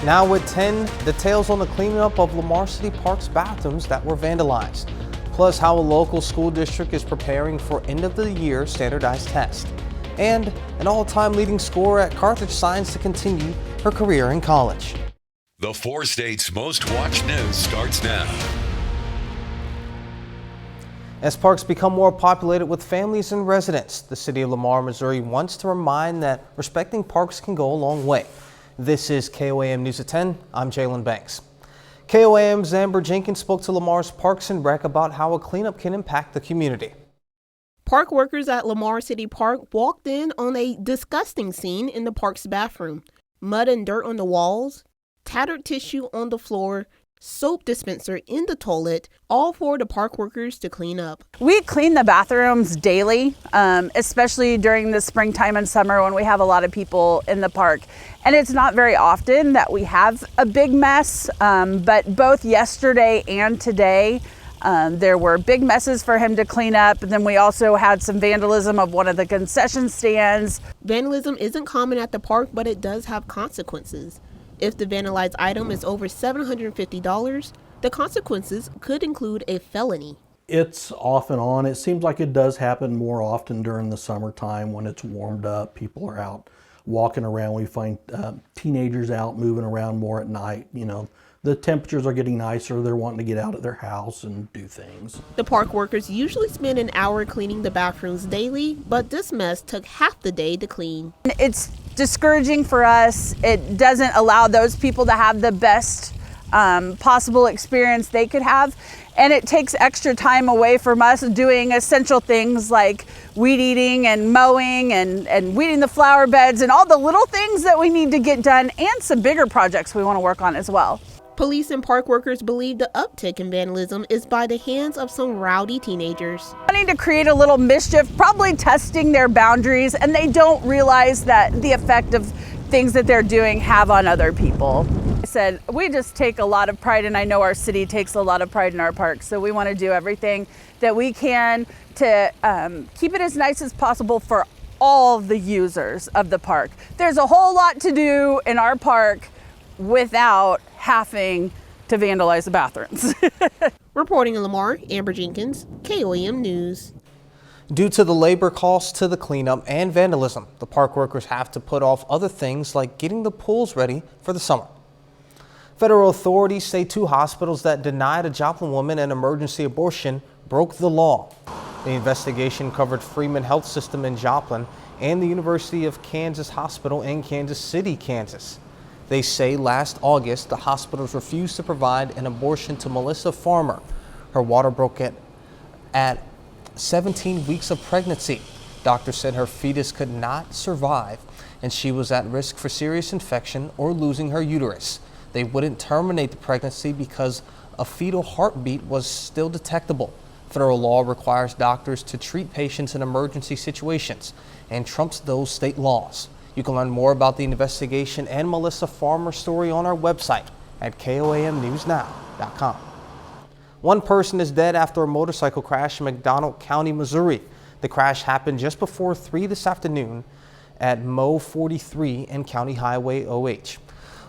Now with 10 details on the cleanup of Lamar City Park's bathrooms that were vandalized, plus how a local school district is preparing for end of the year standardized test, and an all-time leading scorer at Carthage signs to continue her career in college. The 4 states' most watched news starts now. As parks become more populated with families and residents, the city of Lamar, Missouri wants to remind that respecting parks can go a long way. This is KOAM News at 10. I'm Jalen Banks. KOAM's Amber Jenkins spoke to Lamar's Parks and Rec about how a cleanup can impact the community. Park workers at Lamar City Park walked in on a disgusting scene in the park's bathroom. Mud and dirt on the walls, tattered tissue on the floor, soap dispenser in the toilet, all for the park workers to clean up. We clean the bathrooms daily, especially during the springtime and summer when we have a lot of people in the park. And it's not very often that we have a big mess, but both yesterday and today, there were big messes for him to clean up. And then we also had some vandalism of one of the concession stands. Vandalism isn't common at the park, but it does have consequences. If the vandalized item is over $750, the consequences could include a felony. It's off and on. It seems like it does happen more often during the summertime when it's warmed up. People are out walking around. We find teenagers out moving around more at night. You know, the temperatures are getting nicer. They're wanting to get out of their house and do things. The park workers usually spend an hour cleaning the bathrooms daily, but this mess took half the day to clean. It's discouraging for us. It doesn't allow those people to have the best possible experience they could have. And it takes extra time away from us doing essential things like weed eating and mowing and weeding the flower beds and all the little things that we need to get done, and some bigger projects we want to work on as well. Police and park workers believe the uptick in vandalism is by the hands of some rowdy teenagers. Wanting to create a little mischief, probably testing their boundaries, and they don't realize that the effect of things that they're doing have on other people. I said, we just take a lot of pride, and I know our city takes a lot of pride in our parks, so we want to do everything that we can to keep it as nice as possible for all the users of the park. There's a whole lot to do in our park without having to vandalize the bathrooms. Reporting in Lamar, Amber Jenkins, KOAM News. Due to the labor costs to the cleanup and vandalism, the park workers have to put off other things like getting the pools ready for the summer. Federal authorities say 2 hospitals that denied a Joplin woman an emergency abortion broke the law. The investigation covered Freeman Health System in Joplin and the University of Kansas Hospital in Kansas City, Kansas. They say last August, the hospitals refused to provide an abortion to Melissa Farmer. Her water broke at 17 weeks of pregnancy. Doctors said her fetus could not survive and she was at risk for serious infection or losing her uterus. They wouldn't terminate the pregnancy because a fetal heartbeat was still detectable. Federal law requires doctors to treat patients in emergency situations and trumps those state laws. You can learn more about the investigation and Melissa Farmer's story on our website at KOAMnewsnow.com. One person is dead after a motorcycle crash in McDonald County, Missouri. The crash happened just before 3 this afternoon at Mo 43 and County Highway OH.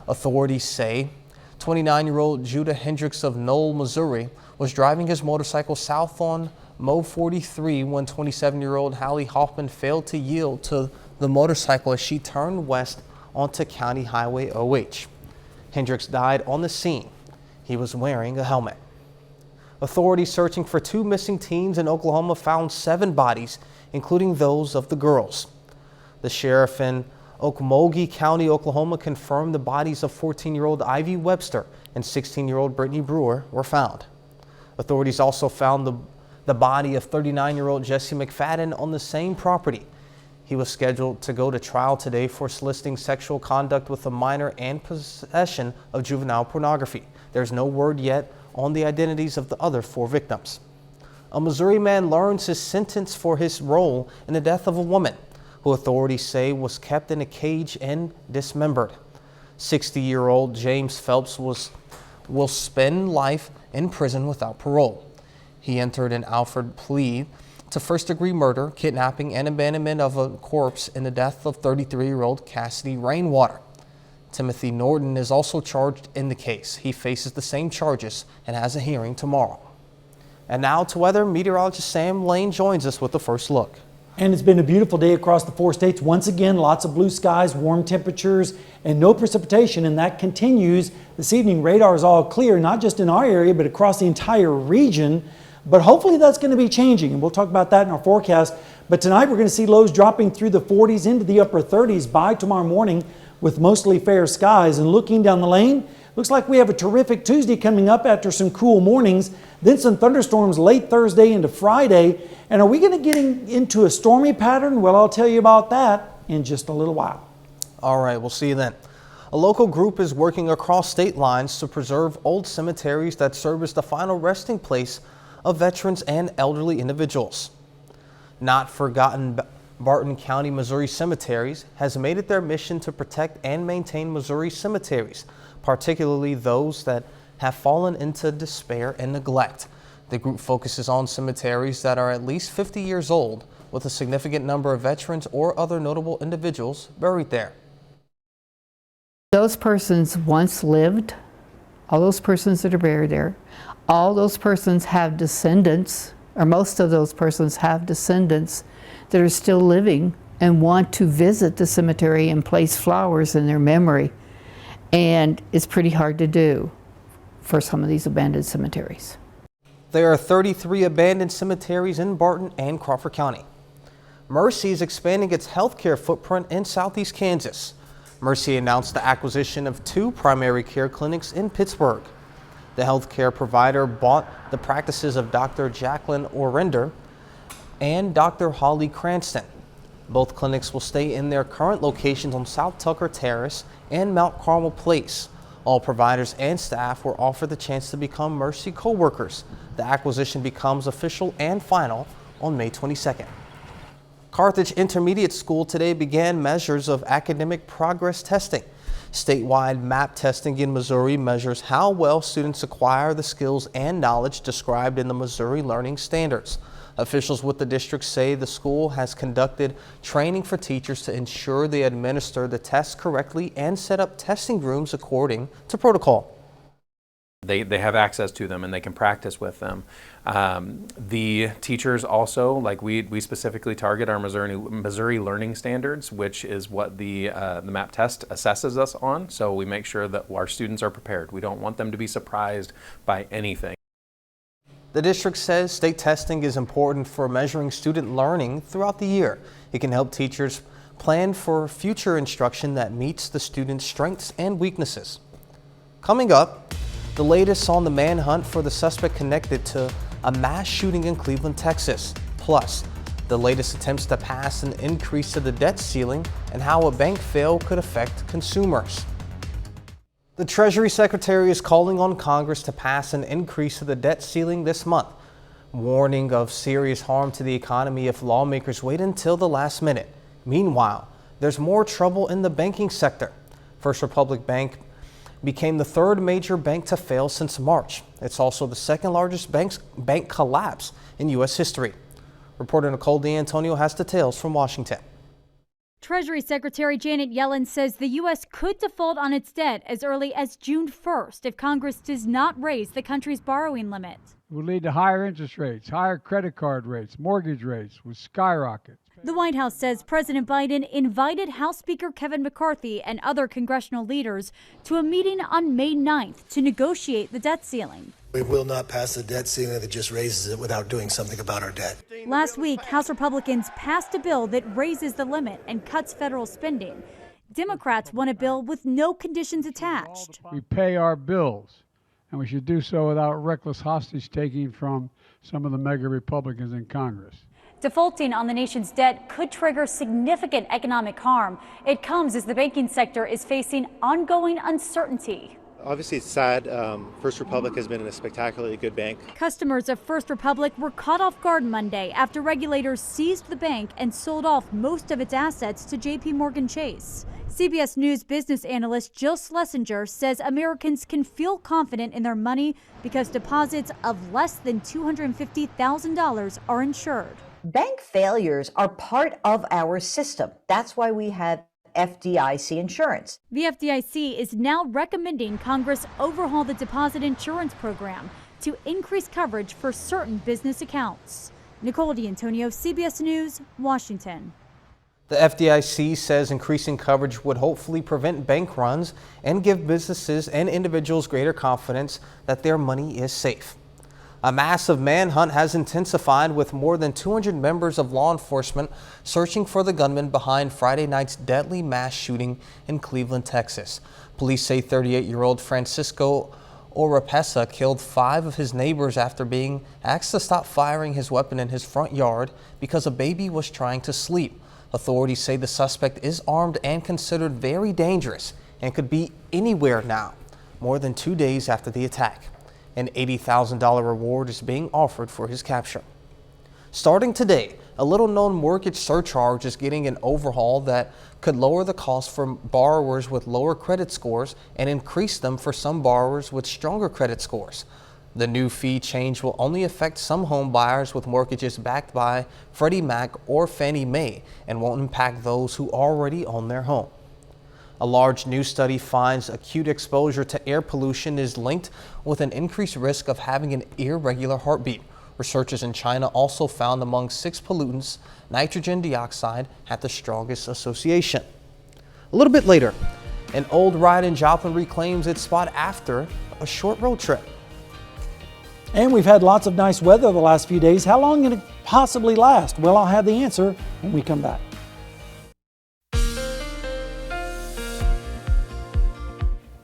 Authorities say 29-year-old Judah Hendricks of Knoll, Missouri was driving his motorcycle south on Mo 43 when 27-year-old Hallie Hoffman failed to yield to the motorcycle as she turned west onto County Highway OH. Hendricks died on the scene. He was wearing a helmet. Authorities searching for 2 missing teens in Oklahoma found 7 bodies, including those of the girls. The sheriff in Okmulgee County, Oklahoma, confirmed the bodies of 14-year-old Ivy Webster and 16-year-old Brittany Brewer were found. Authorities also found the body of 39-year-old Jesse McFadden on the same property. He was scheduled to go to trial today for soliciting sexual conduct with a minor and possession of juvenile pornography. There's no word yet on the identities of the other 4 victims. A Missouri man learns his sentence for his role in the death of a woman who authorities say was kept in a cage and dismembered. 60-year-old James Phelps will spend life in prison without parole. He entered an Alford plea to first-degree murder, kidnapping, and abandonment of a corpse in the death of 33-year-old Cassidy Rainwater. Timothy Norton is also charged in the case. He faces the same charges and has a hearing tomorrow. And now to weather, meteorologist Sam Lane joins us with the first look. And it's been a beautiful day across the 4 states. Once again, lots of blue skies, warm temperatures, and no precipitation, and that continues. This evening, radar is all clear, not just in our area, but across the entire region. But hopefully that's going to be changing, and we'll talk about that in our forecast. But tonight we're going to see lows dropping through the 40s into the upper 30s by tomorrow morning with mostly fair skies. And looking down the lane, looks like we have a terrific Tuesday coming up after some cool mornings, then some thunderstorms late Thursday into Friday. And are we going to get into a stormy pattern? Well, I'll tell you about that in just a little while. All right, we'll see you then. A local group is working across state lines to preserve old cemeteries that serve as the final resting place of veterans and elderly individuals. Not Forgotten Barton County, Missouri Cemeteries has made it their mission to protect and maintain Missouri cemeteries, particularly those that have fallen into despair and neglect. The group focuses on cemeteries that are at least 50 years old, with a significant number of veterans or other notable individuals buried there. Those persons once lived, all those persons that are buried there, all those persons have descendants, or most of those persons have descendants that are still living and want to visit the cemetery and place flowers in their memory. And it's pretty hard to do for some of these abandoned cemeteries. There are 33 abandoned cemeteries in Barton and Crawford County. Mercy is expanding its healthcare footprint in southeast Kansas. Mercy announced the acquisition of 2 primary care clinics in Pittsburgh. The healthcare provider bought the practices of Dr. Jacqueline Orender and Dr. Holly Cranston. Both clinics will stay in their current locations on South Tucker Terrace and Mount Carmel Place. All providers and staff were offered the chance to become Mercy co-workers. The acquisition becomes official and final on May 22nd. Carthage Intermediate School today began measures of academic progress testing. Statewide MAP testing in Missouri measures how well students acquire the skills and knowledge described in the Missouri Learning Standards. Officials with the district say the school has conducted training for teachers to ensure they administer the tests correctly and set up testing rooms according to protocol. They have access to them and they can practice with them. The teachers also, like we specifically target our Missouri Learning Standards, which is what the MAP test assesses us on. So we make sure that our students are prepared. We don't want them to be surprised by anything. The district says state testing is important for measuring student learning throughout the year. It can help teachers plan for future instruction that meets the students' strengths and weaknesses. Coming up, the latest on the manhunt for the suspect connected to a mass shooting in Cleveland, Texas. Plus, the latest attempts to pass an increase to the debt ceiling and how a bank fail could affect consumers. The Treasury Secretary is calling on Congress to pass an increase to the debt ceiling this month, warning of serious harm to the economy if lawmakers wait until the last minute. Meanwhile, there's more trouble in the banking sector. First Republic Bank became the 3rd major bank to fail since March. It's also the 2nd largest bank collapse in U.S. history. Reporter Nicole D'Antonio has details from Washington. Treasury Secretary Janet Yellen says the U.S. could default on its debt as early as June 1st if Congress does not raise the country's borrowing limit. It will lead to higher interest rates, higher credit card rates, mortgage rates will skyrocket. The White House says President Biden invited House Speaker Kevin McCarthy and other congressional leaders to a meeting on May 9th to negotiate the debt ceiling. We will not pass a debt ceiling that just raises it without doing something about our debt. Last week, House Republicans passed a bill that raises the limit and cuts federal spending. Democrats want a bill with no conditions attached. We pay our bills, and we should do so without reckless hostage taking from some of the mega Republicans in Congress. Defaulting on the nation's debt could trigger significant economic harm. It comes as the banking sector is facing ongoing uncertainty. Obviously, it's sad. First Republic has been a spectacularly good bank. Customers of First Republic were caught off guard Monday after regulators seized the bank and sold off most of its assets to J.P. Morgan Chase. CBS News business analyst Jill Schlesinger says Americans can feel confident in their money because deposits of less than $250,000 are insured. Bank failures are part of our system. That's why we have FDIC insurance. The FDIC is now recommending Congress overhaul the deposit insurance program to increase coverage for certain business accounts. Nicole D'Antonio, CBS News, Washington. The FDIC says increasing coverage would hopefully prevent bank runs and give businesses and individuals greater confidence that their money is safe. A massive manhunt has intensified with more than 200 members of law enforcement searching for the gunman behind Friday night's deadly mass shooting in Cleveland, Texas. Police say 38-year-old Francisco Oropesa killed 5 of his neighbors after being asked to stop firing his weapon in his front yard because a baby was trying to sleep. Authorities say the suspect is armed and considered very dangerous and could be anywhere now, more than 2 days after the attack. An $80,000 reward is being offered for his capture. Starting today, a little-known mortgage surcharge is getting an overhaul that could lower the cost for borrowers with lower credit scores and increase them for some borrowers with stronger credit scores. The new fee change will only affect some home buyers with mortgages backed by Freddie Mac or Fannie Mae and won't impact those who already own their home. A large new study finds acute exposure to air pollution is linked with an increased risk of having an irregular heartbeat. Researchers in China also found among 6 pollutants, nitrogen dioxide had the strongest association. A little bit later, an old ride in Joplin reclaims its spot after a short road trip. And we've had lots of nice weather the last few days. How long can it possibly last? Well, I'll have the answer when we come back.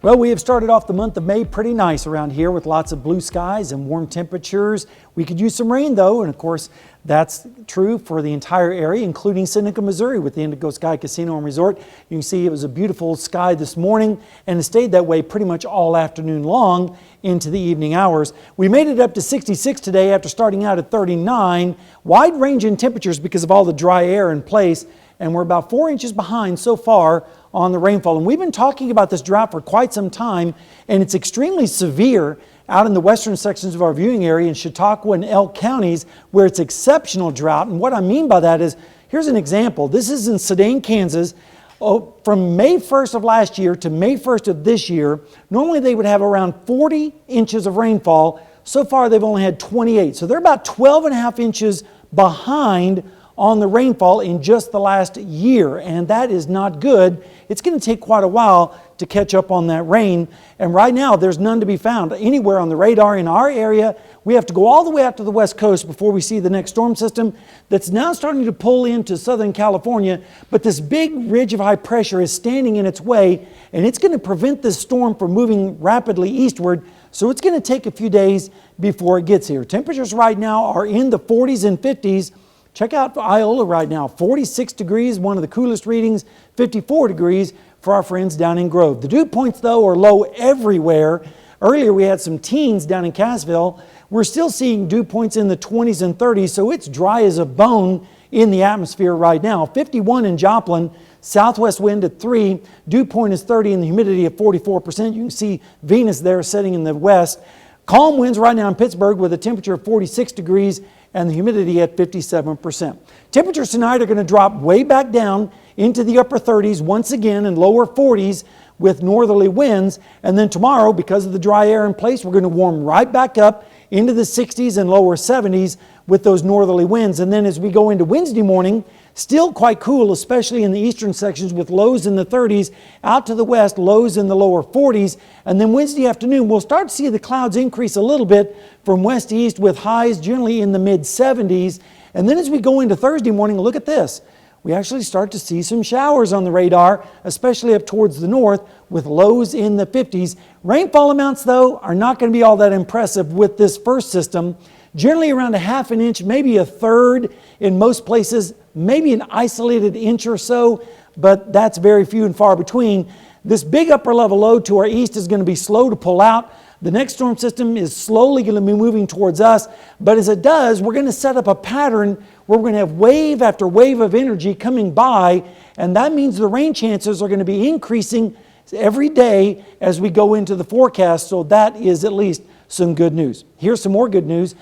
Well, we have started off the month of May pretty nice around here with lots of blue skies and warm temperatures. We could use some rain though, and of course that's true for the entire area, including Seneca, Missouri with the Indigo Sky Casino and Resort. You can see it was a beautiful sky this morning and it stayed that way pretty much all afternoon long into the evening hours. We made it up to 66 today after starting out at 39. Wide range in temperatures because of all the dry air in place, and we're about 4 inches behind so far on the rainfall. And we've been talking about this drought for quite some time, and it's extremely severe out in the western sections of our viewing area in Chautauqua and Elk counties where it's exceptional drought. And what I mean by that is, here's an example. This is in Sedan, Kansas. From May 1st of last year to May 1st of this year, normally they would have around 40 inches of rainfall. So far they've only had 28. So they're about 12 and a half inches behind on the rainfall in just the last year, and that is not good. It's going to take quite a while to catch up on that rain, and right now there's none to be found anywhere on the radar in our area. We have to go all the way out to the west coast before we see the next storm system that's now starting to pull into Southern California, but this big ridge of high pressure is standing in its way, and it's going to prevent this storm from moving rapidly eastward, so it's going to take a few days before it gets here. Temperatures right now are in the 40s and 50s. Check out Iola right now, 46 degrees, one of the coolest readings, 54 degrees for our friends down in Grove. The dew points, though, are low everywhere. Earlier, we had some teens down in Cassville. We're still seeing dew points in the 20s and 30s, so it's dry as a bone in the atmosphere right now. 51 in Joplin, southwest wind at 3, dew point is 30 and the humidity at 44%. You can see Venus there setting in the west. Calm winds right now in Pittsburgh with a temperature of 46 degrees and the humidity at 57%. Temperatures tonight are going to drop way back down into the upper 30s once again and lower 40s with northerly winds. And then tomorrow, because of the dry air in place, we're going to warm right back up into the 60s and lower 70s with those northerly winds. And then as we go into Wednesday morning, still quite cool, especially in the eastern sections with lows in the 30s, out to the west, lows in the lower 40s. And then Wednesday afternoon, we'll start to see the clouds increase a little bit from west to east with highs generally in the mid 70s. And then as we go into Thursday morning, look at this. We actually start to see some showers on the radar, especially up towards the north with lows in the 50s. Rainfall amounts, though, are not going to be all that impressive with this first system. Generally around a half an inch, maybe a third in most places, maybe an isolated inch or so, but that's very few and far between. This big upper level low to our east is going to be slow to pull out. The next storm system is slowly going to be moving towards us, but as it does, we're going to set up a pattern where we're going to have wave after wave of energy coming by, and that means the rain chances are going to be increasing every day as we go into the forecast, so that is at least some good news. Here's some more good news.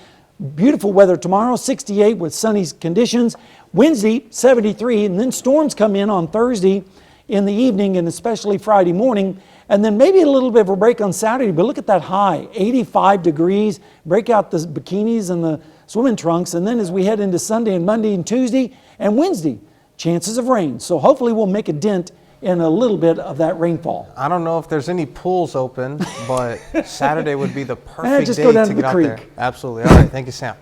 Beautiful weather tomorrow, 68 with sunny conditions. Wednesday, 73, and then storms come in on Thursday in the evening and especially Friday morning, and then maybe a little bit of a break on Saturday. But look at that high, 85 degrees. Break out the bikinis and the swimming trunks, and then as we head into Sunday and Monday and Tuesday and Wednesday, chances of rain. So hopefully we'll make a dent in a little bit of that rainfall. I don't know if there's any pools open, but Saturday would be the perfect just day go down to to the get out creek. there. Absolutely. All right, thank you, Sam.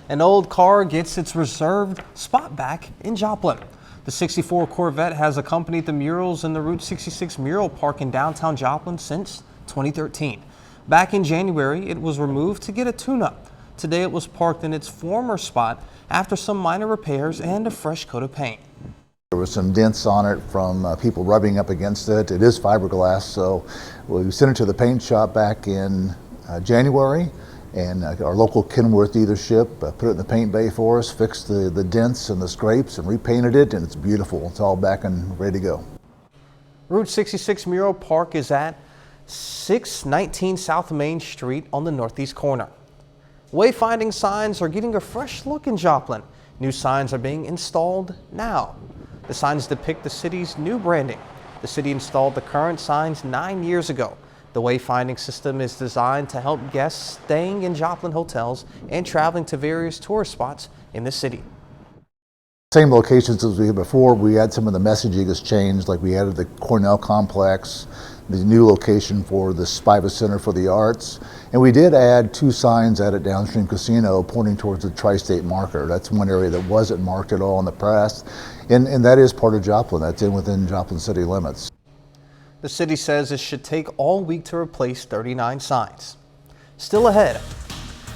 An old car gets its reserved spot back in Joplin. The 64 Corvette has accompanied the murals in the Route 66 mural park in downtown Joplin since 2013. Back in January, it was removed to get a tune-up. Today it was parked in its former spot after some minor repairs and a fresh coat of paint. There was some dents on it from people rubbing up against it. It is fiberglass, so we sent it to the paint shop back in January, and our local Kenworth dealership put it in the paint bay for us, fixed the dents and the scrapes and repainted it, and it's beautiful. It's all back and ready to go. Route 66 Mural Park is at 619 South Main Street on the northeast corner. Wayfinding signs are getting a fresh look in Joplin. New signs are being installed now. The signs depict the city's new branding. The city installed the current signs 9 years ago. The wayfinding system is designed to help guests staying in Joplin hotels and traveling to various tourist spots in the city. Same locations as we had before. We had some of the messaging has changed, like we added the Cornell Complex, the new location for the Spiva Center for the Arts, and we did add 2 signs at a Downstream Casino pointing towards the Tri-State marker. That's one area that wasn't marked at all in the past, and that is part of Joplin. That's within Joplin city limits. The city says it should take all week to replace 39 signs. Still ahead,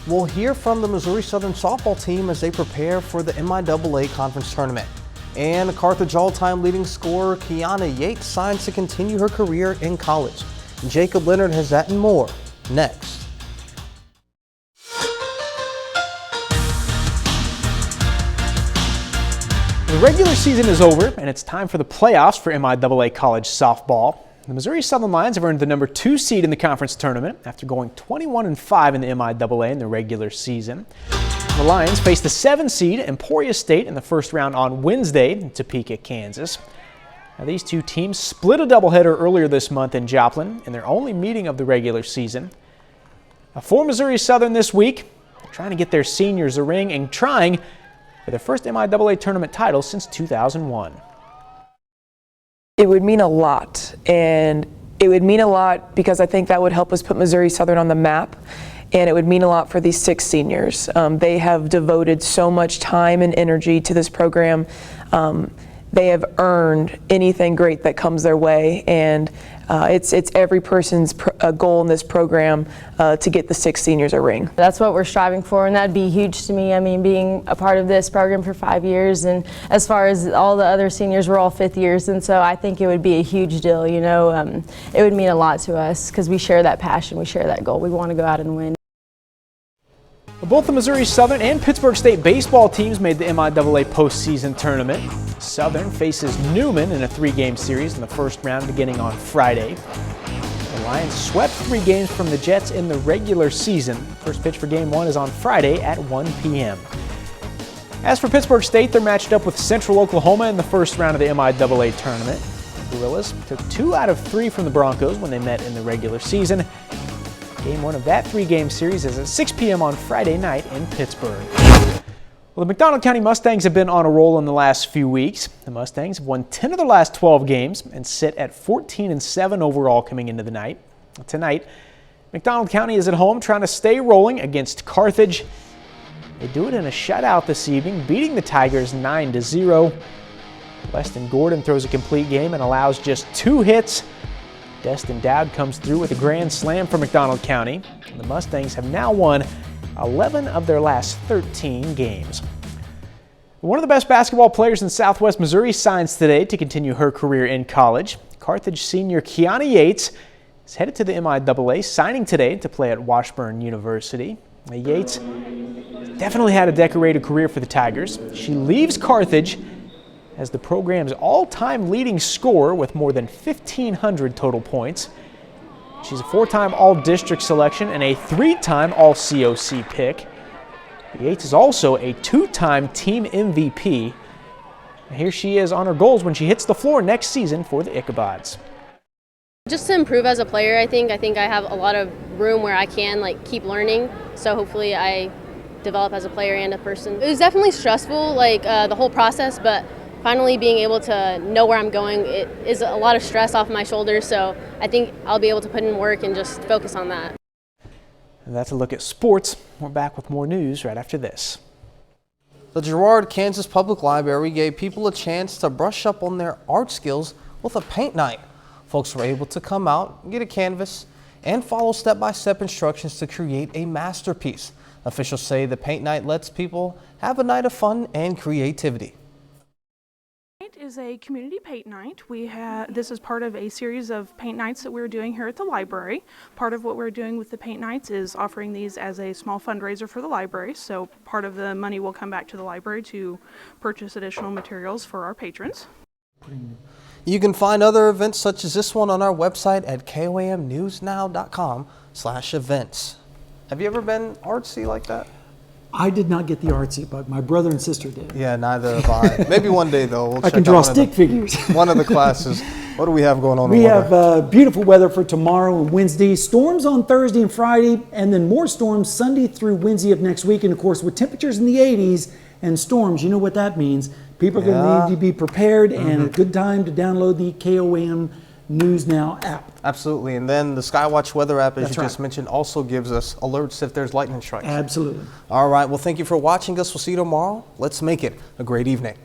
we'll hear from the Missouri Southern softball team as they prepare for the MIAA conference tournament. And Carthage all-time leading scorer Kiana Yates signs to continue her career in college. Jacob Leonard has that and more next. The regular season is over, and it's time for the playoffs for MIAA college softball. The Missouri Southern Lions have earned the number 2 seed in the conference tournament after going 21-5 in the MIAA in the regular season. The Lions face the 7 seed Emporia State in the first round on Wednesday in Topeka, Kansas. Now, these two teams split a doubleheader earlier this month in Joplin in their only meeting of the regular season. Now, for Missouri Southern this week, they're trying to get their seniors a ring and trying for their first MIAA tournament title since 2001. It would mean a lot, and it would mean a lot because I think that would help us put Missouri Southern on the map, and it would mean a lot for these 6 seniors. They have devoted so much time and energy to this program. They have earned anything great that comes their way, and it's every person's goal in this program to get the 6 seniors a ring. That's what we're striving for, and that'd be huge to me. I mean, being a part of this program for 5 years, and as far as all the other seniors, we're all 5th years, and so I think it would be a huge deal. You know, it would mean a lot to us because we share that passion, we share that goal. We want to go out and win. Both the Missouri Southern and Pittsburgh State baseball teams made the MIAA postseason tournament. Southern faces Newman in a 3-game series in the first round beginning on Friday. The Lions swept 3 games from the Jets in the regular season. First pitch for Game 1 is on Friday at 1 p.m. As for Pittsburgh State, they're matched up with Central Oklahoma in the first round of the MIAA tournament. The Gorillas took 2 out of 3 from the Broncos when they met in the regular season. Game 1 of that 3-game series is at 6 p.m. on Friday night in Pittsburgh. Well, the McDonald County Mustangs have been on a roll in the last few weeks. The Mustangs have won 10 of their last 12 games and sit at 14-7 overall coming into the night. Tonight, McDonald County is at home trying to stay rolling against Carthage. They do it in a shutout this evening, beating the Tigers 9-0. Weston Gordon throws a complete game and allows just 2 hits. Destin Dowd comes through with a grand slam for McDonald County. The Mustangs have now won 11 of their last 13 games. One of the best basketball players in Southwest Missouri signs today to continue her career in college. Carthage senior Kiana Yates is headed to the MIAA, signing today to play at Washburn University. Yates definitely had a decorated career for the Tigers. She leaves Carthage as the program's all-time leading scorer with more than 1,500 total points. She's a 4-time All-District selection and a 3-time All-COC pick. Yates is also a 2-time team MVP. Here she is on her goals when she hits the floor next season for the Ichabods. Just to improve as a player, I think I have a lot of room where I can keep learning. So hopefully I develop as a player and a person. It was definitely stressful, the whole process, but finally being able to know where I'm going, it is a lot of stress off my shoulders. So I think I'll be able to put in work and just focus on that. And that's a look at sports. We're back with more news right after this. The Girard, Kansas Public Library gave people a chance to brush up on their art skills with a paint night. Folks were able to come out, get a canvas, and follow step-by-step instructions to create a masterpiece. Officials say the paint night lets people have a night of fun and creativity. It is a community paint night. This is part of a series of paint nights that we're doing here at the library. Part of what we're doing with the paint nights is offering these as a small fundraiser for the library. So part of the money will come back to the library to purchase additional materials for our patrons. You can find other events such as this one on our website at koamnewsnow.com/events. Have you ever been artsy like that? I did not get the artsy bug. My brother and sister did. Yeah, neither have I. Maybe one day though. We'll I can draw stick figures. One of the classes. What do we have going on? We have beautiful weather for tomorrow and Wednesday. Storms on Thursday and Friday, and then more storms Sunday through Wednesday of next week. And of course, with temperatures in the 80s and storms, you know what that means. People are going to need to be prepared, and a good time to download the KOAM News Now app. Absolutely. And then the Skywatch weather app, as you just mentioned, also gives us alerts if there's lightning strikes. Absolutely. All right. Well, thank you for watching us. We'll see you tomorrow. Let's make it a great evening.